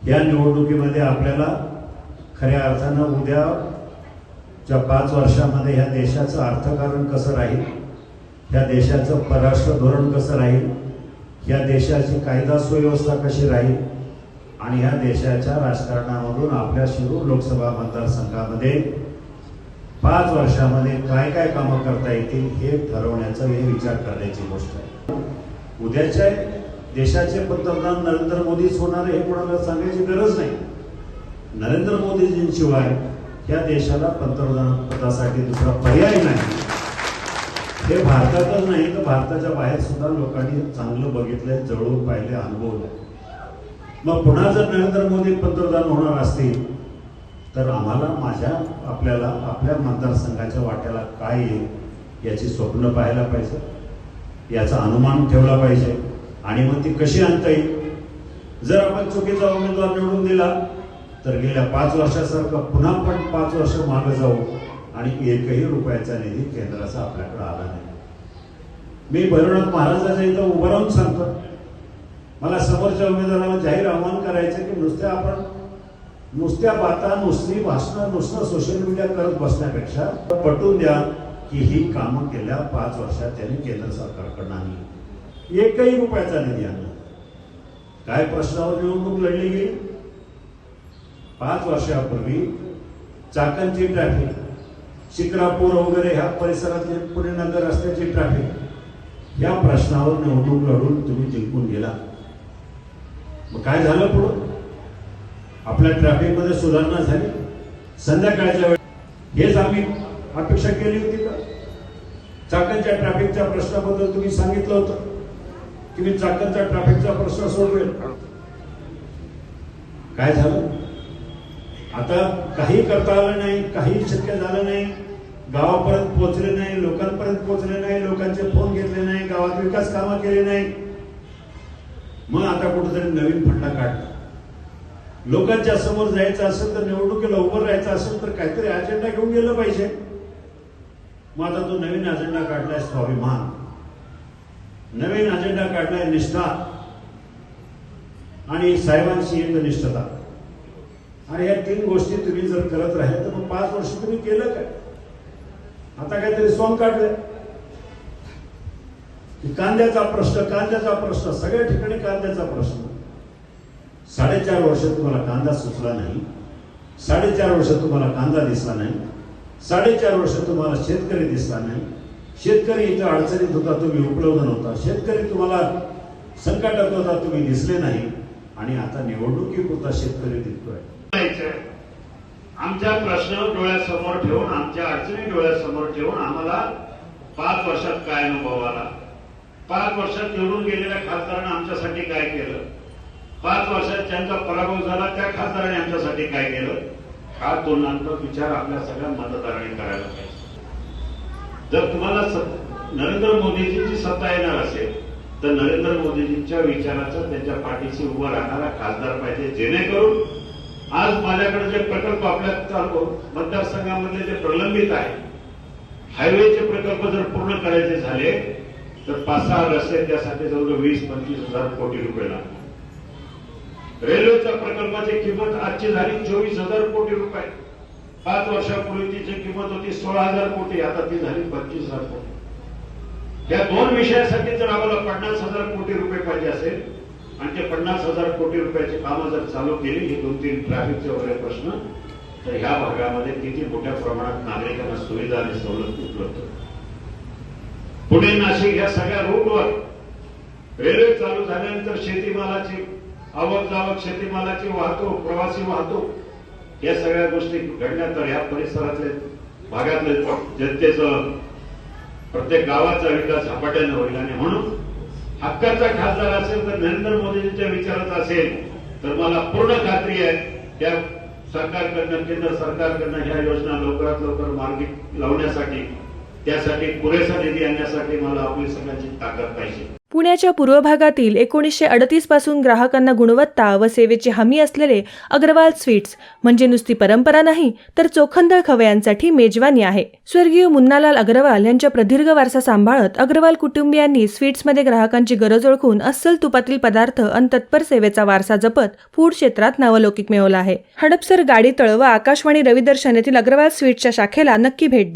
या निवडणुकीमध्ये आपल्याला खऱ्या अर्थानं उद्याच्या 5 वर्षामध्ये ह्या देशाचं अर्थकारण कसं राहील, ह्या देशाचं परराष्ट्र धोरण कसं राहील, ह्या देशाची कायदा सुव्यवस्था कशी राहील आणि ह्या देशाच्या राजकारणामधून आपल्या शिरूर लोकसभा मतदारसंघामध्ये 5 वर्षामध्ये काय काय कामं करता येतील हे ठरवण्याचा हे विचार करण्याची गोष्ट आहे. उद्याच्या देशाचे पंतप्रधान नरेंद्र मोदीच होणार हे कोणाला सांगायची गरज नाही. नरेंद्र मोदीजींशिवाय या देशाला पंतप्रधान पदासाठी दुसरा पर्याय नाही. हे भारतातच नाही तर भारताच्या बाहेर सुद्धा लोकांनी चांगलं बघितलंय, जवळून पाहिले, अनुभवलं. मग पुन्हा जर नरेंद्र मोदी पंतप्रधान होणार असतील तर आम्हाला आपल्याला आपल्या मतदारसंघाच्या वाट्याला काय येईल याची स्वप्न पाहायला पाहिजे, याचा अनुमान ठेवला पाहिजे आणि मग ती कशी आणता येईल. जर आपण चुकीचा उमेदवार निवडून दिला तर गेल्या 5 वर्षासारखं पुन्हा पण 5 वर्ष मागे जाऊ आणि एकही रुपयाचा निधी केंद्राचा आपल्याकडे आला नाही. मी भैरवनाथ महाराजांच्या इथं उभं राहून सांगतो, मला समोरच्या उमेदवाराला जाहीर आव्हान करायचं की नुसत्या बाता, नुसती भाषणं, नुसतं सोशल मीडिया करत बसण्यापेक्षा पटवून द्या की ही कामं गेल्या 5 वर्षात त्यांनी केंद्र सरकारकडून आणली, एकही रुपयाचा निधी आणला. काय प्रश्नावर निवडणूक लढली गेली. 5 वर्षापूर्वी चाकणची ट्रॅफिक, शिक्रापूर वगैरे ह्या परिसरातले पुणे नगर रस्त्याची ट्रॅफिक, या प्रश्नावर निवडणूक लढून तुम्ही जिंकून गेला. मग काय झालं पुढं? आपल्या ट्रॅफिक मध्ये सुधारणा झाली संध्याकाळच्या वेळी. हेच आम्ही अपेक्षा केली होती का? चाकणच्या ट्रॅफिकच्या प्रश्नाबद्दल तुम्ही सांगितलं होतं की मी चाकणचा ट्रॅफिकचा प्रश्न सोडवेल. काय झालं? आता काही करता आलं नाही, काही शक्य झालं नाही, गावापर्यंत पोहोचले नाही, लोकांपर्यंत पोहोचले नाही, लोकांचे फोन घेतले नाही, गावात विकास कामं केले नाही. मग आता कुठेतरी नवीन फंडा काढला. लोकांच्या समोर जायचं असेल तर, निवडणुकीला उभं राहायचं असेल तर काहीतरी अजेंडा घेऊन गेलं पाहिजे. मग आता तो नवीन अजेंडा काढलाय स्वाभिमान, नवीन अजेंडा काढलाय निष्ठा आणि साहेबांशी एकनिष्ठता. आणि या 3 गोष्टी तुम्ही जर करत राहिले तर मग 5 वर्ष तुम्ही केलं काय? आता काहीतरी सॉंग काढलंय. कांद्याचा प्रश्न सगळ्या ठिकाणी कांद्याचा प्रश्न. 4.5 वर्ष तुम्हाला कांदा सुचला नाही, 4.5 वर्ष तुम्हाला कांदा दिसला नाही, 4.5 वर्ष तुम्हाला शेतकरी दिसला नाही. शेतकरी इथं अडचणीत होता, तुम्ही उपलब्ध नव्हता. शेतकरी तुम्हाला संकटात होता, तुम्ही दिसले नाही. आणि आता निवडणुकीपुरता शेतकरी दिसतोय. आमच्या प्रश्न डोळ्यासमोर ठेवून, आमच्या अडचणी डोळ्यासमोर ठेवून आम्हाला 5 वर्षात काय अनुभव आला, 5 वर्षात निवडून गेलेल्या खासदारांनी आमच्यासाठी काय केलं, 5 वर्षात ज्यांचा पराभव झाला त्या खासदारांनी आमच्यासाठी काय केलं, हा तुलनात्मक विचार आपल्या सगळ्या मतदारांनी करायला पाहिजे. जर तुम्हाला नरेंद्र मोदीजींची सत्ता येणार असेल तर नरेंद्र मोदीजींच्या विचाराचं त्यांच्या पाठीशी उभं राहणारा खासदार पाहिजे, जेणेकरून आज माझ्याकडे जे प्रकल्प आपल्या मतदारसंघामधले जे प्रलंबित आहे, हायवेचे प्रकल्प जर पूर्ण करायचे झाले तर 5-6 रस्ते त्यासाठी जवळजवळ 20-25 हजार कोटी रुपये लागतात. रेल्वेच्या प्रकल्पाची किंमत आजची झाली 24,000 कोटी रुपये. 5 वर्षापूर्वी तिची किंमत होती 16,000 कोटी, आता ती झाली 25,000 कोटी. या 2 विषयासाठी जर आम्हाला 50,000 कोटी रुपये पाहिजे असेल आणि ते 50,000 कोटी रुपयाची कामं जर चालू केली, हे 2-3 ट्रॅफिकचे वगैरे प्रश्न, तर ह्या भागामध्ये किती मोठ्या प्रमाणात नागरिकांना सुविधा आणि सवलत उपलब्ध. पुणे नाशिक ह्या सगळ्या रूटवर रेल्वे चालू झाल्यानंतर शेतीमालाची आवक जावक, शेतीमालाची वाहतूक, प्रवासी वाहतूक, या सगळ्या गोष्टी घडल्या तर ह्या परिसरातले भागातले जनतेचं, प्रत्येक गावाचा विकास झपाट्याने होईल. आणि म्हणून हक्काचा खासदार असेल तर नरेंद्र मोदींच्या विचारात असेल तर मला पूर्ण खात्री आहे त्या सरकारकडनं, केंद्र सरकारकडनं ह्या योजना लवकरात लवकर मार्गी लावण्यासाठी त्यासाठी पुरेसा निधी आणण्यासाठी मला आपली सगळ्यांची ताकद पाहिजे. पुण्याच्या पूर्व भागातील 1938 पासून ग्राहकांना गुणवत्ता व सेवेची हमी असलेले अग्रवाल स्वीट्स म्हणजे नुसती परंपरा नाही तर चोखंदळ खवयांसाठी मेजवानी आहे. स्वर्गीय मुन्नालाल अग्रवाल यांच्या प्रदीर्घ वारसा सांभाळत अग्रवाल कुटुंबियांनी स्वीट्समध्ये ग्राहकांची गरज ओळखून अस्सल तुपातील पदार्थ आणि तत्पर सेवेचा वारसा जपत फूड क्षेत्रात नावलौकिक मिळवला आहे. हडपसर, गाडीतळ व आकाशवाणी रविदर्शन येथील अग्रवाल स्वीट्सच्या शाखेला नक्की भेट द्या.